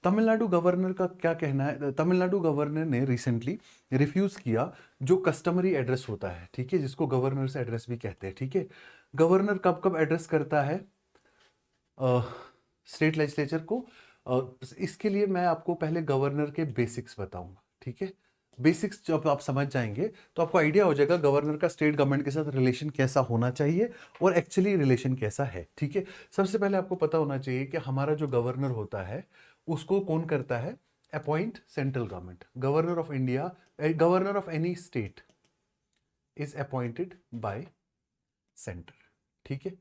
Tamil Nadu governor का क्या कहना है? तमिलनाडु गवर्नर ने रिसेंटली रिफ्यूज किया जो कस्टमरी एड्रेस होता है, ठीक है, जिसको गवर्नर्स एड्रेस भी कहते हैं, ठीक है। गवर्नर कब कब एड्रेस करता है स्टेट लेजिस्लेचर को? इसके लिए मैं आपको पहले गवर्नर के बेसिक्स बताऊंगा, ठीक है। बेसिक्स जब आप समझ जाएंगे तो आपको आइडिया हो जाएगा गवर्नर का स्टेट गवर्नमेंट के साथ रिलेशन कैसा होना चाहिए और एक्चुअली रिलेशन कैसा है, ठीक है। सबसे पहले आपको पता होना चाहिए कि हमारा जो गवर्नर होता है उसको कौन करता है? Appoint central government. Governor of India, governor of any state is appointed by centre, ठीक है।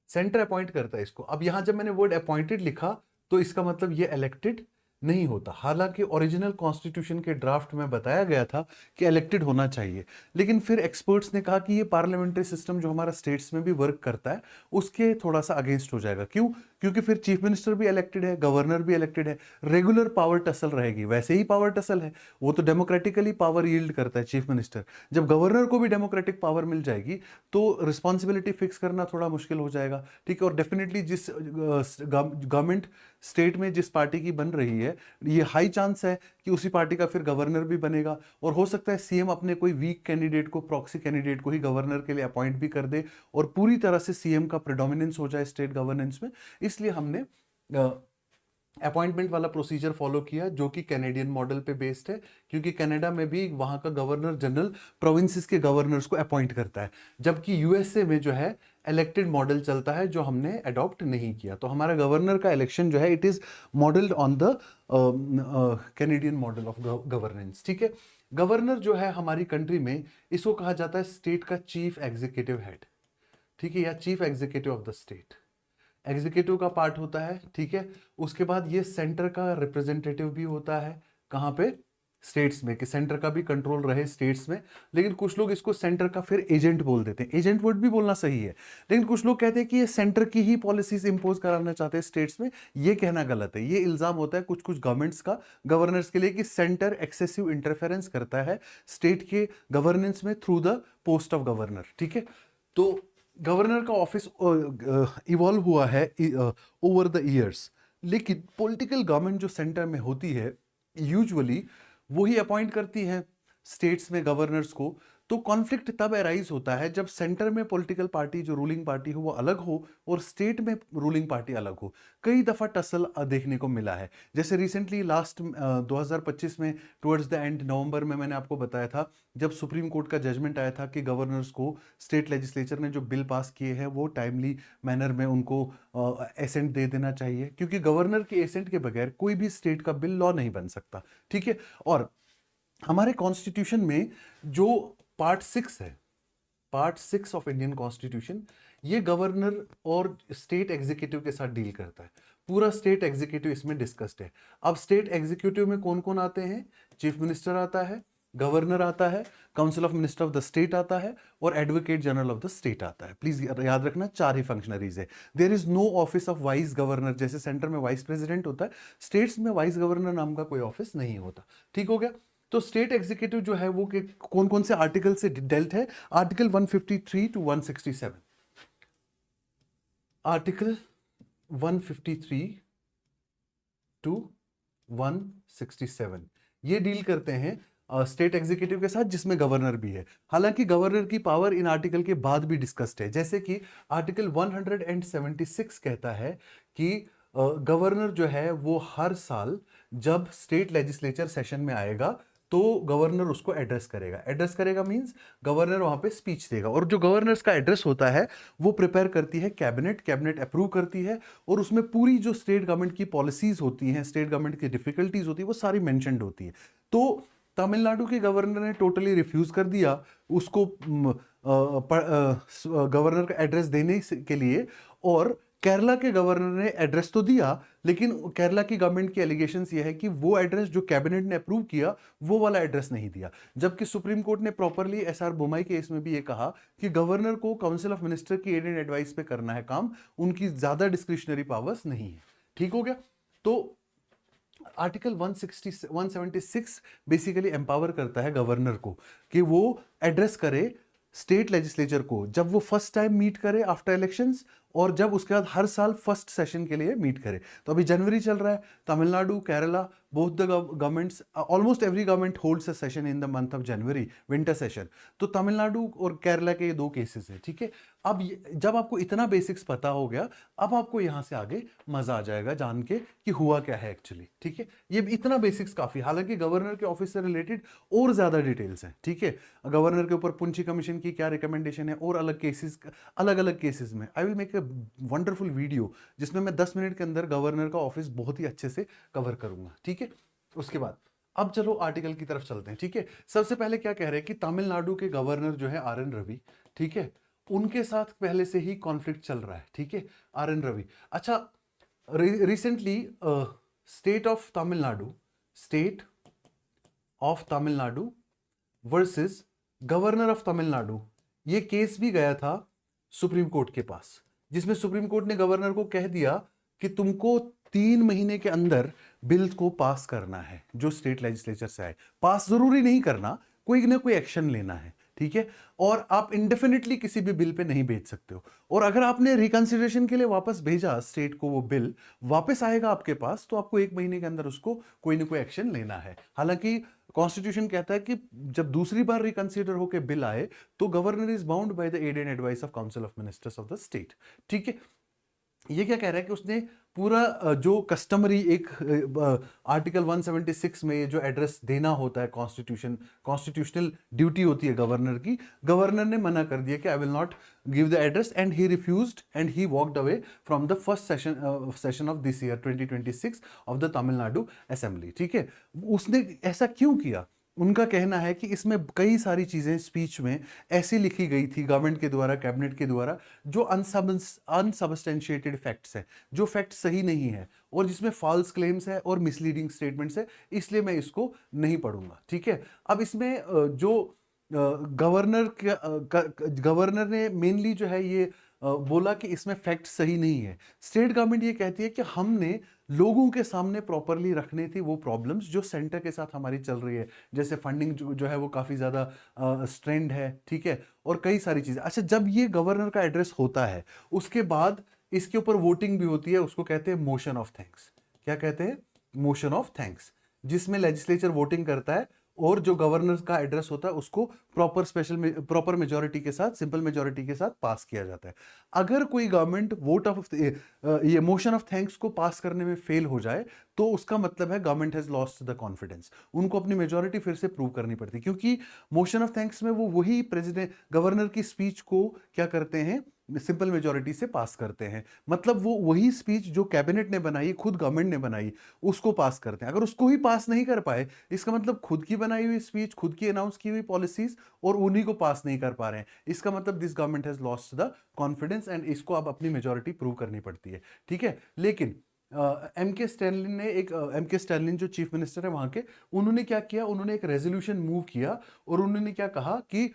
सेंटर अपॉइंट करता है इसको। अब यहां जब मैंने वर्ड अपॉइंटेड लिखा तो इसका मतलब ये इलेक्टेड नहीं होता। हालांकि ओरिजिनल कॉन्स्टिट्यूशन के ड्राफ्ट में बताया गया था कि इलेक्टेड होना चाहिए, लेकिन फिर एक्सपर्ट्स ने कहा कि ये पार्लियामेंट्री सिस्टम जो हमारा स्टेट्स में भी वर्क करता है उसके थोड़ा सा अगेंस्ट हो जाएगा। क्यों? क्योंकि फिर चीफ मिनिस्टर भी इलेक्टेड है, गवर्नर भी इलेक्टेड है, रेगुलर पावर टसल रहेगी। वैसे ही पावर टसल है, वो तो डेमोक्रेटिकली पावर यील्ड करता है चीफ मिनिस्टर। जब गवर्नर को भी डेमोक्रेटिक पावर मिल जाएगी तो रिस्पॉन्सिबिलिटी फिक्स करना थोड़ा मुश्किल हो जाएगा, ठीक है। और डेफिनेटली जिस गवर्नमेंट स्टेट में जिस पार्टी की बन रही है, ये हाई चांस है कि उसी पार्टी का फिर गवर्नर भी बनेगा। और हो सकता है सीएम अपने कोई वीक कैंडिडेट को, प्रॉक्सी कैंडिडेट को ही गवर्नर के लिए अपॉइंट भी कर दे और पूरी तरह से सीएम का प्रेडोमिनेंस हो जाए स्टेट गवर्नेंस में। इसलिए हमने अपॉइंटमेंट वाला प्रोसीजर फॉलो किया जो कि कैनेडियन मॉडल पे बेस्ड है, क्योंकि कनाडा में भी वहां का गवर्नर जनरल प्रोविंसेस के गवर्नर्स को अपॉइंट करता है, जबकि यूएसए में जो है इलेक्टेड मॉडल चलता है जो हमने अडॉप्ट नहीं किया। तो हमारा गवर्नर का इलेक्शन जो है it is modelled on the Canadian model of governance, ठीक है। गवर्नर जो है हमारी कंट्री में, इसको कहा जाता है स्टेट का चीफ एग्जीक्यूटिव हेड, ठीक है, या chief executive of the state. Executive का पार्ट होता है, ठीक है। उसके बाद ये सेंटर का रिप्रेजेंटेटिव भी होता है, कहां पे? स्टेट्स में, कि सेंटर का भी कंट्रोल रहे स्टेट्स में। लेकिन कुछ लोग इसको सेंटर का फिर एजेंट बोल देते हैं। एजेंट वर्ड भी बोलना सही है, लेकिन कुछ लोग कहते हैं कि ये सेंटर की ही पॉलिसीज इंपोज कराना चाहते हैं स्टेट्स में। ये कहना गलत है। ये इल्जाम होता है कुछ कुछ गवर्नमेंट्स का गवर्नर्स के लिए कि सेंटर एक्सेसिव इंटरफेरेंस करता है स्टेट के गवर्नेंस में through the post of governor, ठीक है। तो गवर्नर का ऑफिस इवॉल्व हुआ है ओवर द ईयर्स, लेकिन पॉलिटिकल गवर्नमेंट जो सेंटर में होती है यूजुअली वही अपॉइंट करती है स्टेट्स में गवर्नर्स को। तो कॉन्फ्लिक्ट तब अराइज होता है जब सेंटर में पॉलिटिकल पार्टी जो रूलिंग पार्टी हो वो अलग हो और स्टेट में रूलिंग पार्टी अलग हो। कई दफा टसल देखने को मिला है। जैसे रिसेंटली लास्ट 2025 में टुवर्ड्स द एंड नवंबर में मैंने आपको बताया था जब सुप्रीम कोर्ट का जजमेंट आया था कि गवर्नर्स को स्टेट लेजिस्लेचर ने जो बिल पास किए हैं वो टाइमली मैनर में उनको एसेंट दे देना चाहिए, क्योंकि गवर्नर के एसेंट के बगैर कोई भी स्टेट का बिल लॉ नहीं बन सकता, ठीक है। और हमारे कॉन्स्टिट्यूशन में जो पार्ट 6 है, पार्ट 6 ऑफ इंडियन कॉन्स्टिट्यूशन, ये गवर्नर और स्टेट एग्जीक्यूटिव के साथ डील करता है। पूरा स्टेट एग्जीक्यूटिव इसमें डिस्कस्ड है। अब स्टेट एग्जीक्यूटिव में कौन कौन आते हैं? चीफ मिनिस्टर आता है, गवर्नर आता है, council of minister of the state आता है और advocate general of the state आता है। प्लीज याद रखना 4 ही फंक्शनरीज है। There is no office of vice governor. जैसे सेंटर में वाइस प्रेसिडेंट होता है, स्टेट्स में वाइस गवर्नर नाम का कोई ऑफिस नहीं होता, ठीक हो गया। तो स्टेट एग्जीक्यूटिव जो है वो कौन कौन से आर्टिकल से डेल्ट है? Article 153 to 167। आर्टिकल 153 टू 167 ये डील करते हैं स्टेट एग्जीक्यूटिव के साथ, जिसमें गवर्नर भी है। हालांकि गवर्नर की पावर इन आर्टिकल के बाद भी डिस्कस्ड है। जैसे कि आर्टिकल 176 कहता है कि गवर्नर जो है वो हर साल जब स्टेट लेजिस्लेचर सेशन में आएगा तो गवर्नर उसको एड्रेस करेगा। एड्रेस करेगा मींस गवर्नर वहां पे स्पीच देगा, और जो गवर्नर्स का एड्रेस होता है वो प्रिपेयर करती है कैबिनेट, कैबिनेट अप्रूव करती है, और उसमें पूरी जो स्टेट गवर्नमेंट की पॉलिसीज होती हैं, स्टेट गवर्नमेंट की डिफिकल्टीज होती है, वो सारी मेंशन्ड होती है। तो तमिलनाडु के गवर्नर ने टोटली रिफ्यूज कर दिया उसको गवर्नर का एड्रेस देने के लिए, और केरला के गवर्नर ने एड्रेस तो दिया, लेकिन केरला की गवर्नमेंट की एलिगेशंस ये है कि वो एड्रेस जो कैबिनेट ने अप्रूव किया वो वाला एड्रेस नहीं दिया। जबकि सुप्रीम कोर्ट ने प्रॉपरली एसआर बोमाई केस में भी ये कहा कि गवर्नर को काउंसिल ऑफ मिनिस्टर की एड एंड एडवाइस पे करना है काम, उनकी ज्यादा डिस्क्रिशनरी पावर्स नहीं है, ठीक हो गया। तो आर्टिकल 176 बेसिकली एम्पावर करता है गवर्नर को कि वो एड्रेस करे स्टेट लेजिस्लेचर को जब वो फर्स्ट टाइम मीट करे आफ्टर इलेक्शंस, और जब उसके बाद हर साल फर्स्ट सेशन के लिए मीट करे। तो अभी जनवरी चल रहा है, Tamil Nadu, Kerala, both the governments, almost every government holds a session in the month of January, winter session. तो तमिलनाडु और केरला के ये 2 केसेस हैं, ठीक है। अब जब आपको इतना बेसिक्स पता हो गया, अब आपको यहाँ से आगे मजा आ जाएगा जान के कि हुआ क्या है एक्चुअली, ठीक है। ये इतना बेसिक्स काफी, हालांकि गवर्नर के ऑफिस से रिलेटेड और ज्यादा डिटेल्स हैं, ठीक है। गवर्नर के ऊपर पुंछी कमीशन की क्या रिकमेंडेशन है और अलग केसेस, अलग अलग केसेस में I will make a wonderful video जिसमें मैं 10 मिनट के अंदर गवर्नर का ऑफिस बहुत ही अच्छे से कवर करूंगा, ठीक है। उसके बाद अब चलो आर्टिकल की तरफ चलते हैं, ठीक है। सबसे पहले क्या कह रहे हैं कि तमिलनाडु के गवर्नर जो है आर एन रवि, ठीक है, उनके साथ पहले से ही कॉन्फ्लिक्ट चल रहा है, ठीक है, आर एन रवि। अच्छा, recently state of Tamil Nadu versus governor of Tamil Nadu, ये केस भी गया था सुप्रीम कोर्ट के पास, जिसमें सुप्रीम कोर्ट ने गवर्नर को कह दिया कि तुमको 3 महीने के अंदर बिल को पास करना है जो स्टेट लेजिस्लेचर से आए। पास जरूरी नहीं करना, कोई ना कोई एक्शन लेना है, ठीक है। और आप इंडेफिनिटली किसी भी बिल पे नहीं भेज सकते हो। और अगर आपने रिकंसिडरेशन के लिए वापस भेजा स्टेट को, वो बिल वापस आएगा आपके पास, तो आपको 1 महीने के अंदर उसको कोई ना कोई एक्शन लेना है। हालांकि कॉन्स्टिट्यूशन कहता है कि जब दूसरी बार रिकंसिडर होकर बिल आए तो governor is bound by the aid and advice of council of ministers of the state, ठीक है। ये क्या कह रहा है कि उसने पूरा जो कस्टमरी एक आर्टिकल 176 में जो एड्रेस देना होता है, कॉन्स्टिट्यूशनल ड्यूटी होती है गवर्नर की, गवर्नर ने मना कर दिया कि I will not give the address, and he refused and he walked away from the first session of this year 2026 of the Tamil Nadu assembly, ठीक है। उसने ऐसा क्यों किया? उनका कहना है कि इसमें कई सारी चीजें स्पीच में ऐसी लिखी गई थी गवर्नमेंट के द्वारा, कैबिनेट के द्वारा, जो अनसबस्टेंशिएटेड फैक्ट्स है, जो फैक्ट सही नहीं है और जिसमें फॉल्स क्लेम्स है और मिसलीडिंग स्टेटमेंट्स है, इसलिए मैं इसको नहीं पढ़ूंगा, ठीक है। अब इसमें जो गवर्नर ने मेनली जो है ये बोला कि इसमें फैक्ट सही नहीं है। स्टेट गवर्नमेंट ये कहती है कि हमने लोगों के सामने प्रॉपरली रखने थी वो प्रॉब्लम्स जो सेंटर के साथ हमारी चल रही है, जैसे फंडिंग जो है वो काफ़ी ज़्यादा स्ट्रेंड है, ठीक है, और कई सारी चीज़ें। अच्छा, जब ये गवर्नर का एड्रेस होता है उसके बाद इसके ऊपर वोटिंग भी होती है, उसको कहते हैं मोशन ऑफ थैंक्स। क्या कहते हैं? मोशन ऑफ थैंक्स, जिसमें लेजिस्लेचर वोटिंग करता है और जो गवर्नर का एड्रेस होता है उसको प्रॉपर मेजोरिटी के साथ, सिंपल मेजोरिटी के साथ पास किया जाता है। अगर कोई गवर्नमेंट वोट ऑफ ये मोशन ऑफ थैंक्स को पास करने में फेल हो जाए तो उसका मतलब है government has lost the confidence, उनको अपनी मेजोरिटी फिर से प्रूव करनी पड़ती है, क्योंकि मोशन ऑफ थैंक्स में वो वही प्रेसिडेंट गवर्नर की स्पीच को क्या करते हैं, सिंपल मेजोरिटी से पास करते हैं। मतलब वो वही स्पीच जो कैबिनेट ने बनाई, खुद गवर्नमेंट ने बनाई, उसको पास करते हैं। अगर उसको ही पास नहीं कर पाए, इसका मतलब खुद की बनाई हुई स्पीच, खुद की अनाउंस की हुई पॉलिसीज और उन्हीं को पास नहीं कर पा रहे हैं, इसका मतलब this government has lost the confidence and इसको अब अपनी मेजोरिटी प्रूव करनी पड़ती है, ठीक है। लेकिन एम के स्टैलिन जो चीफ मिनिस्टर है वहां के, उन्होंने क्या किया, उन्होंने एक रेजोल्यूशन मूव किया और उन्होंने क्या कहा कि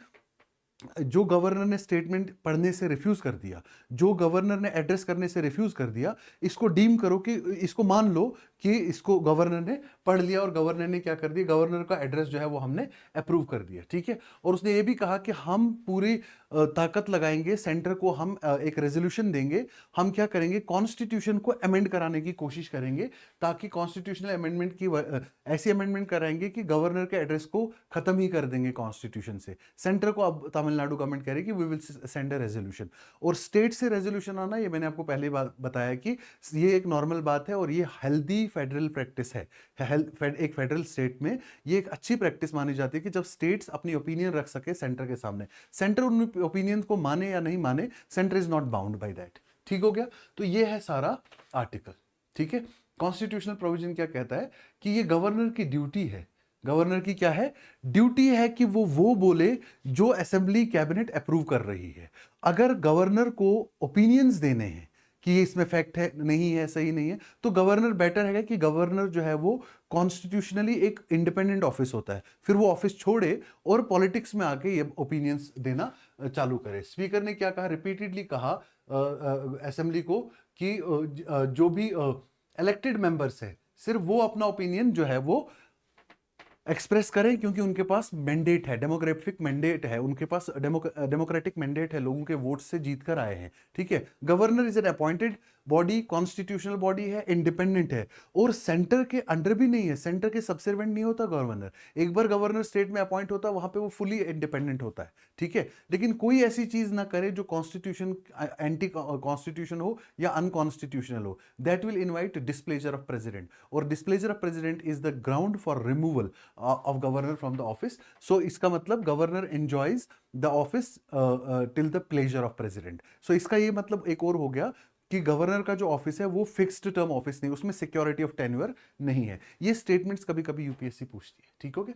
जो गवर्नर ने स्टेटमेंट पढ़ने से रिफ्यूज कर दिया, जो गवर्नर ने एड्रेस करने से रिफ्यूज कर दिया, इसको डीम करो कि इसको मान लो कि इसको गवर्नर ने पढ़ लिया और गवर्नर ने क्या कर दिया, गवर्नर का एड्रेस जो है वो हमने अप्रूव कर दिया, ठीक है। और उसने ये भी कहा कि हम पूरी ताकत लगाएंगे, सेंटर को हम एक रेजोल्यूशन देंगे, हम क्या करेंगे, कॉन्स्टिट्यूशन को अमेंड कराने की कोशिश करेंगे, ताकि कॉन्स्टिट्यूशनल अमेंडमेंट की ऐसी अमेंडमेंट कराएंगे कि गवर्नर के एड्रेस को खत्म ही कर देंगे कॉन्स्टिट्यूशन से। सेंटर को अब तमिलनाडु गवर्नमेंट कह रही है कि we will send a resolution, और स्टेट से रेजोल्यूशन आना, ये मैंने आपको पहले बताया कि ये एक नॉर्मल बात है और ये हेल्दी फेडरल प्रैक्टिस है। एक फेडरल स्टेट में ये एक अच्छी प्रैक्टिस मानी जाती है कि जब स्टेट्स अपनी ओपिनियन रख सके सेंटर के सामने, सेंटर उन ओपिनियन को माने या नहीं माने, centre is not bound by that, ठीक हो गया। तो ये है सारा आर्टिकल, ठीक है। कॉन्स्टिट्यूशनल प्रोविजन क्या कहता है कि ये गवर्नर की ड्यूटी है, गवर्नर की क्या है, ड्यूटी है कि वो बोले जो असेंबली कैबिनेट अप्रूव कर रही है। अगर गवर्नर को ओपिनियंस देने हैं कि इसमें फैक्ट है, नहीं है, सही नहीं है, तो गवर्नर बेटर है कि गवर्नर जो है वो कॉन्स्टिट्यूशनली एक इंडिपेंडेंट ऑफिस होता है, फिर वो ऑफिस छोड़े और पॉलिटिक्स में आके ये ओपिनियंस देना चालू करे। स्पीकर ने क्या कहा, रिपीटेडली कहा असेंबली को कि जो भी इलेक्टेड मेंबर्स है, सिर्फ वो अपना ओपिनियन जो है वो एक्सप्रेस करें, क्योंकि उनके पास मैंडेट है, डेमोग्राफिक मैंडेट है, उनके पास डेमोक्रेटिक मैंडेट है, लोगों के वोट से जीत कर आए हैं। ठीक है, governor is an appointed body, constitutional body है, इंडिपेंडेंट है, और सेंटर के अंडर भी नहीं है, सेंटर के सबसर्वेंट नहीं होता गवर्नर। एक बार गवर्नर स्टेट में अपॉइंट होता है, वहां पे वो फुली इंडिपेंडेंट होता है। ठीक है, लेकिन कोई ऐसी चीज ना करे जो कॉन्स्टिट्यूशन एंटी कॉन्स्टिट्यूशन हो या अनकॉन्स्टिट्यूशनल हो, that will invite displeasure of president, और displeasure of president is the ground for removal of governor from the office. So इसका मतलब governor enjoys the office till the pleasure of president. So इसका ये मतलब एक और हो गया कि गवर्नर का जो ऑफिस है वो फिक्स्ड टर्म ऑफिस नहीं, उसमें सिक्योरिटी ऑफ टेन्योर नहीं है। ये स्टेटमेंट्स कभी कभी यूपीएससी पूछती है। ठीक हो गया?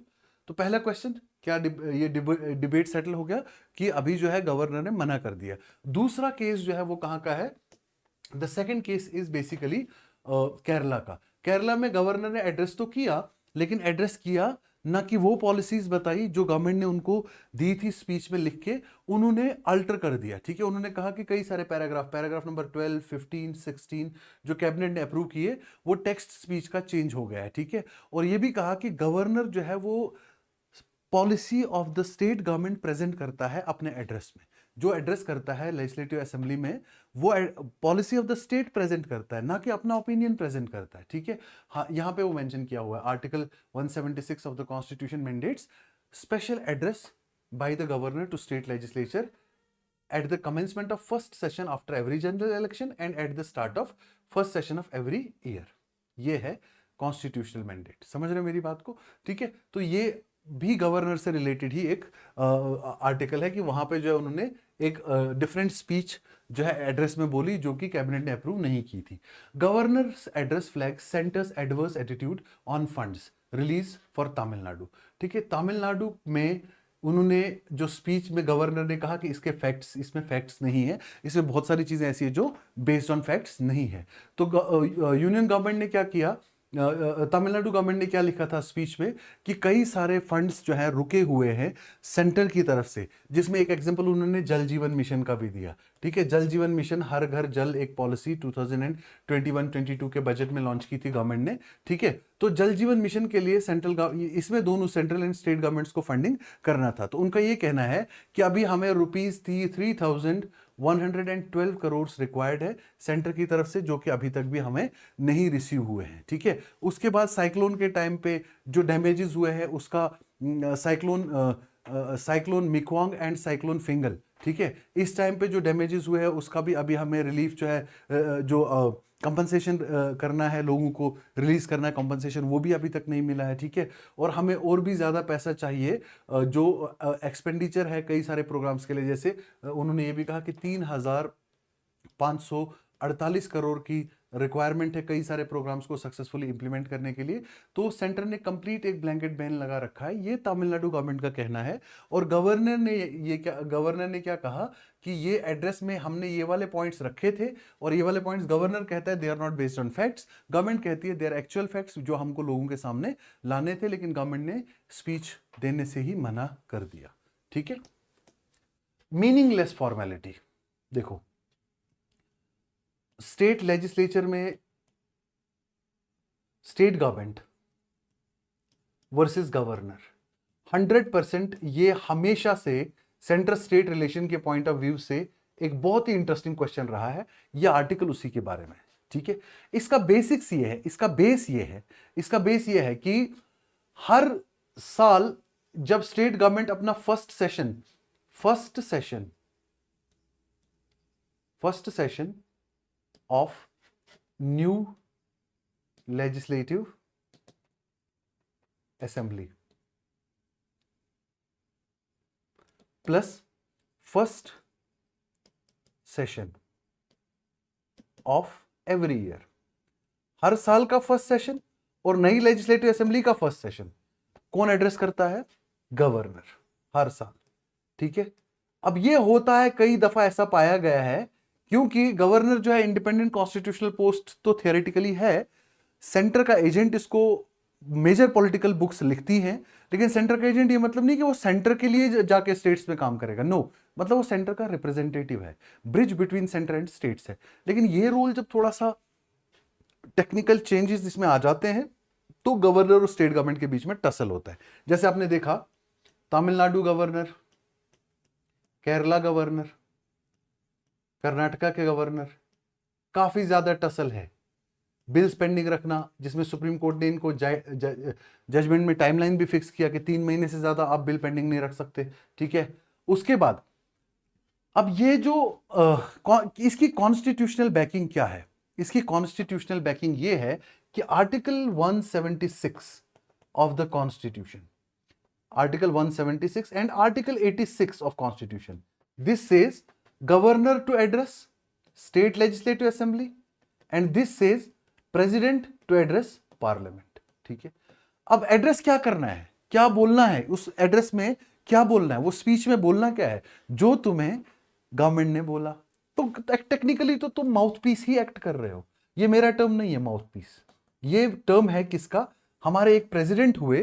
तो पहला क्वेश्चन क्या ये डिबेट सेटल हो गया कि अभी जो है गवर्नर ने मना कर दिया। दूसरा केस जो है वो कहां का है? The second case is basically Kerala का। केरला में गवर्नर ने एड्रेस तो किया, लेकिन एड्रेस किया ना कि वो पॉलिसीज बताई जो गवर्नमेंट ने उनको दी थी स्पीच में लिख के, उन्होंने अल्टर कर दिया। ठीक है, उन्होंने कहा कि कई सारे पैराग्राफ नंबर 12, 15, 16 जो कैबिनेट ने अप्रूव किए वो टेक्स्ट स्पीच का चेंज हो गया है। ठीक है, और ये भी कहा कि गवर्नर जो है वो policy of the state government present करता है अपने एड्रेस में, जो एड्रेस करता है लेजिस्लेटिव असेंबली में वो policy of the state present करता है, ना कि अपना ओपिनियन प्रेजेंट करता है। ठीक है, हाँ, यहां पे वो मेंशन किया हुआ है article 176 of the constitution mandates special address by the governor to state legislature at the commencement of first session after every general election and at the start of first session of every year। ये है constitutional mandate. समझ रहे हैं मेरी बात को? ठीक है, तो ये भी गवर्नर से रिलेटेड ही एक आर्टिकल है कि वहां पे जो है उन्होंने एक डिफरेंट स्पीच जो है एड्रेस में बोली जो कि कैबिनेट ने अप्रूव नहीं की थी। Governors address flag centres adverse attitude on funds release for Tamil Nadu. ठीक है, तमिलनाडु में उन्होंने जो स्पीच में गवर्नर ने कहा कि इसके फैक्ट्स, इसमें फैक्ट्स नहीं है, इसमें बहुत सारी चीजें ऐसी है जो बेस्ड ऑन फैक्ट्स नहीं है। तो यूनियन गवर्नमेंट ने क्या किया, तमिलनाडु गवर्नमेंट ने क्या लिखा था स्पीच में कि कई सारे फंड्स जो है रुके हुए हैं सेंटर की तरफ से, जिसमें एक एग्जांपल उन्होंने जल जीवन मिशन का भी दिया। ठीक है, जल जीवन मिशन हर घर जल एक पॉलिसी 2021-22 के बजट में लॉन्च की थी गवर्नमेंट ने। ठीक है, तो जल जीवन मिशन के लिए इसमें दोनों सेंट्रल एंड स्टेट गवर्नमेंट्स को फंडिंग करना था। तो उनका ये कहना है कि अभी हमें ₹3,112 करोड़ रिक्वायर्ड है सेंटर की तरफ से, जो कि अभी तक भी हमें नहीं रिसीव हुए हैं। ठीक है, उसके बाद साइक्लोन के टाइम पे जो डैमेजेस हुए हैं उसका साइक्लोन मिकवांग एंड साइक्लोन फिंगल, ठीक है, इस टाइम पे जो डैमेजेस हुए हैं उसका भी अभी हमें रिलीफ जो है जो कंपनसेशन करना है, लोगों को रिलीज करना है कंपनसेशन, वो भी अभी तक नहीं मिला है। ठीक है, और हमें और भी ज़्यादा पैसा चाहिए जो एक्सपेंडिचर है कई सारे प्रोग्राम्स के लिए। जैसे उन्होंने ये भी कहा कि 3,548 करोड़ की रिक्वायरमेंट है कई सारे प्रोग्राम्स को सक्सेसफुली इंप्लीमेंट करने के लिए। तो सेंटर ने कंप्लीट एक ब्लैंकेट बैन लगा रखा है, ये तमिलनाडु गवर्नमेंट का कहना है। और गवर्नर ने क्या कहा कि ये एड्रेस में हमने ये वाले पॉइंट्स रखे थे, और ये वाले पॉइंट्स गवर्नर कहता है they are not based on facts, government कहती है दे आर एक्चुअल फैक्ट्स जो हमको लोगों के सामने लाने थे, लेकिन गवर्नमेंट ने स्पीच देने से ही मना कर दिया। ठीक है, मीनिंगलेस फॉर्मेलिटी। देखो, स्टेट लेजिस्लेचर में स्टेट गवर्नमेंट वर्सेस गवर्नर 100% ये हमेशा से सेंट्रल स्टेट रिलेशन के पॉइंट ऑफ व्यू से एक बहुत ही इंटरेस्टिंग क्वेश्चन रहा है। यह आर्टिकल उसी के बारे में। ठीक है, इसका बेसिक्स ये है, इसका बेस ये है कि हर साल जब स्टेट गवर्नमेंट अपना first session of new legislative assembly plus first session of every year, हर साल का फर्स्ट सेशन और नई लेजिस्लेटिव असेंबली का फर्स्ट सेशन कौन एड्रेस करता है? गवर्नर, हर साल। ठीक है, अब ये होता है, कई दफा ऐसा पाया गया है, क्योंकि गवर्नर जो है इंडिपेंडेंट कॉन्स्टिट्यूशनल पोस्ट तो थियोरेटिकली है, सेंटर का एजेंट इसको मेजर पॉलिटिकल बुक्स लिखती हैं, लेकिन सेंटर का एजेंट ये मतलब नहीं कि वो सेंटर के लिए जाके स्टेट्स में काम करेगा, नो, मतलब वो सेंटर का रिप्रेजेंटेटिव है, bridge between centre and states है। लेकिन ये रोल जब थोड़ा सा टेक्निकल चेंजेस इसमें आ जाते हैं तो गवर्नर और स्टेट गवर्नमेंट के बीच में टसल होता है। जैसे आपने देखा तमिलनाडु गवर्नर, केरला गवर्नर, कर्नाटका के गवर्नर, काफी ज्यादा टसल है। बिल्स पेंडिंग रखना, जिसमें सुप्रीम कोर्ट ने इनको जजमेंट में टाइमलाइन भी फिक्स किया कि 3 महीने से ज्यादा आप बिल पेंडिंग नहीं रख सकते, ठीक है। उसके बाद अब ये जो इसकी कॉन्स्टिट्यूशनल बैकिंग क्या है? इसकी कॉन्स्टिट्यूशनल बैकिंग ये है कि article 176 of the constitution, article 176 and article 86 of constitution, this says governor to address state legislative assembly and this says president to address parliament, ठीक है। अब एड्रेस क्या करना है, क्या बोलना है, उस एड्रेस में क्या बोलना है, वो स्पीच में बोलना क्या है, जो तुम्हें गवर्नमेंट ने बोला। तो टेक्निकली तो तुम माउथ पीस ही एक्ट कर रहे हो। ये मेरा टर्म नहीं है माउथ पीस, ये टर्म है किसका? हमारे एक प्रेसिडेंट हुए,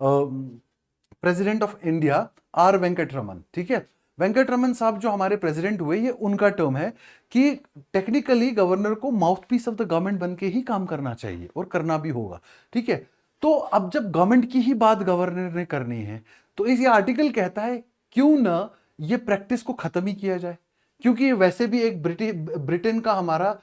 president of India R Venkataraman, ठीक है। वेंकटरमन साहब जो हमारे प्रेसिडेंट हुए, ये उनका टर्म है कि टेक्निकली गवर्नर को mouthpiece of the government बन के ही काम करना चाहिए और करना भी होगा, ठीक है। तो अब जब गवर्नमेंट की ही बात गवर्नर ने करनी है, तो इस आर्टिकल कहता है क्यों ना ये प्रैक्टिस को खत्म ही किया जाए, क्योंकि ये वैसे भी एक ब्रिटेन का हमारा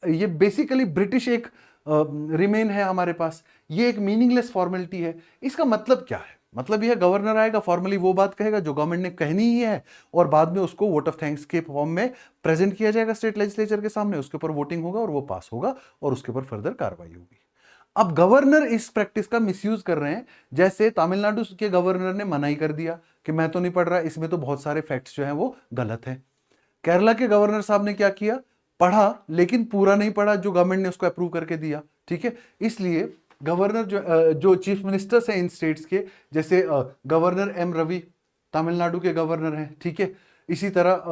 ये बेसिकली ब्रिटिश एक रिमेन है हमारे पास, ये एक मीनिंगलेस फॉर्मेलिटी है। इसका मतलब क्या है? मतलब यह गवर्नर आएगा, फॉर्मली वो बात कहेगा जो गवर्नमेंट ने कहनी ही है, और बाद में उसको वोट ऑफ थैंक्स के फॉर्म में प्रेजेंट किया जाएगा स्टेट लेजिस्लेचर के सामने, उसके ऊपर वोटिंग होगा और वो पास होगा और उसके ऊपर फर्दर कार्रवाई होगी। अब गवर्नर इस प्रैक्टिस का मिसयूज कर रहे हैं, जैसे तमिलनाडु के गवर्नर ने मनाही कर दिया कि मैं तो नहीं पढ़ रहा, इसमें तो बहुत सारे फैक्ट्स जो हैं वो गलत हैं। केरला के गवर्नर साहब ने क्या किया? पढ़ा लेकिन पूरा नहीं पढ़ा जो गवर्नमेंट ने उसको अप्रूव करके दिया, ठीक है। इसलिए गवर्नर जो चीफ मिनिस्टर्स हैं इन स्टेट्स के, जैसे गवर्नर एम रवि तमिलनाडु के गवर्नर हैं, ठीक है। इसी तरह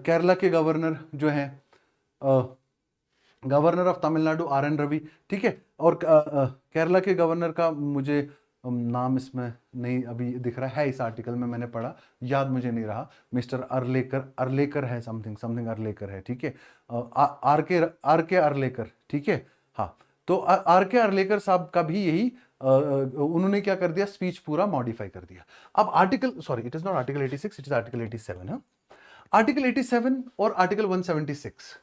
केरला के गवर्नर जो हैं, governor of Tamil Nadu R N Ravi, ठीक है। और केरला के गवर्नर का मुझे नाम इसमें नहीं अभी दिख रहा है, इस आर्टिकल में मैंने पढ़ा, याद मुझे नहीं रहा, मिस्टर अर्लेकर है, समथिंग अर्लेकर है, ठीक है। आर के अर्लेकर, ठीक है, हाँ। तो आर के अर्लेकर साहब का भी यही उन्होंने क्या कर दिया, स्पीच पूरा मॉडिफाई कर दिया। अब article, sorry it is not article 86, it is article 87 है। आर्टिकल 87 और आर्टिकल 176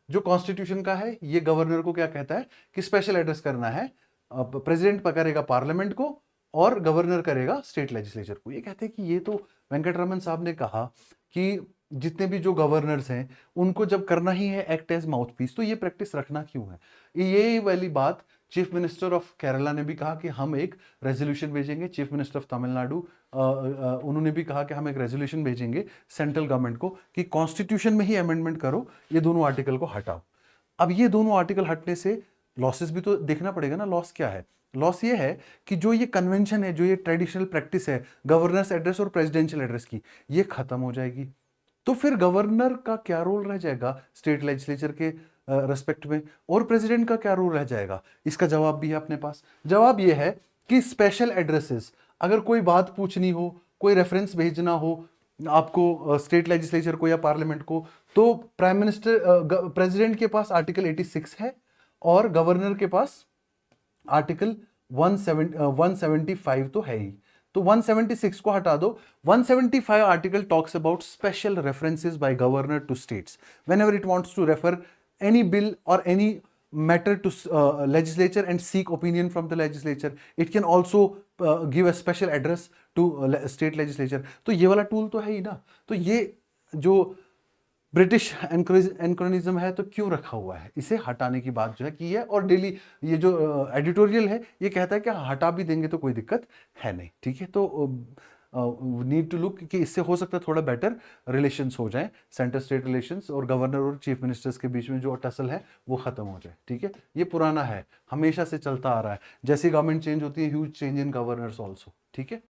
जो कॉन्स्टिट्यूशन का है, ये गवर्नर को क्या कहता है कि स्पेशल एड्रेस करना है, प्रेसिडेंट करेगा पार्लियामेंट को और गवर्नर करेगा स्टेट लेजिस्लेचर को। ये कहते हैं कि ये तो वेंकटरमन साहब ने कहा कि जितने भी जो गवर्नर्स हैं उनको जब करना ही है एक्ट एज माउथ पीस, तो ये प्रैक्टिस रखना क्यों है? ये वाली बात चीफ मिनिस्टर ऑफ केरला ने भी कहा कि हम एक रेजोल्यूशन भेजेंगे। चीफ मिनिस्टर ऑफ तमिलनाडु उन्होंने भी कहा कि हम एक रेजोल्यूशन भेजेंगे सेंट्रल गवर्नमेंट को कि कॉन्स्टिट्यूशन में ही अमेंडमेंट करो, ये दोनों आर्टिकल को हटाओ। अब ये दोनों आर्टिकल हटने से लॉसेस भी तो देखना पड़ेगा ना। लॉस क्या है? लॉस ये है कि जो ये कन्वेंशन है, जो ये ट्रेडिशनल प्रैक्टिस है गवर्नर्स एड्रेस और प्रेसिडेंशियल एड्रेस की, ये खत्म हो जाएगी। तो फिर गवर्नर का क्या रोल रह जाएगा स्टेट लेजिस्लेचर के रेस्पेक्ट में, और प्रेसिडेंट का क्या रोल रह जाएगा? इसका जवाब भी है अपने पास। जवाब ये है कि स्पेशल एड्रेसेस, अगर कोई बात पूछनी हो, कोई रेफरेंस भेजना हो आपको स्टेट लेजिस्लेचर को या पार्लियामेंट को, तो प्राइम मिनिस्टर प्रेसिडेंट के पास आर्टिकल 86 है और गवर्नर के पास आर्टिकल 175 तो है ही। तो 176 को हटा दो। 175 article talks about special references by governor to states whenever it wants to refer any bill or any matter to legislature and seek opinion from the legislature. It can also give a special address to state legislature. तो ये वाला tool तो है ही ना। तो ये जो British एनक्रोनिज्म है तो क्यों रखा हुआ है, इसे हटाने की बात जो है की है। और डेली ये जो एडिटोरियल है ये कहता है कि हटा भी देंगे तो कोई दिक्कत है नहीं, ठीक है। तो नीड टू लुक कि इससे हो सकता है थोड़ा बेटर रिलेशंस हो जाए, सेंटर स्टेट रिलेशंस और गवर्नर और चीफ मिनिस्टर्स के बीच में जो टसल है वो खत्म हो जाए, ठीक है। ये पुराना है, हमेशा से चलता आ रहा है। जैसे गवर्नमेंट चेंज होती है, huge change in governors also, ठीक है।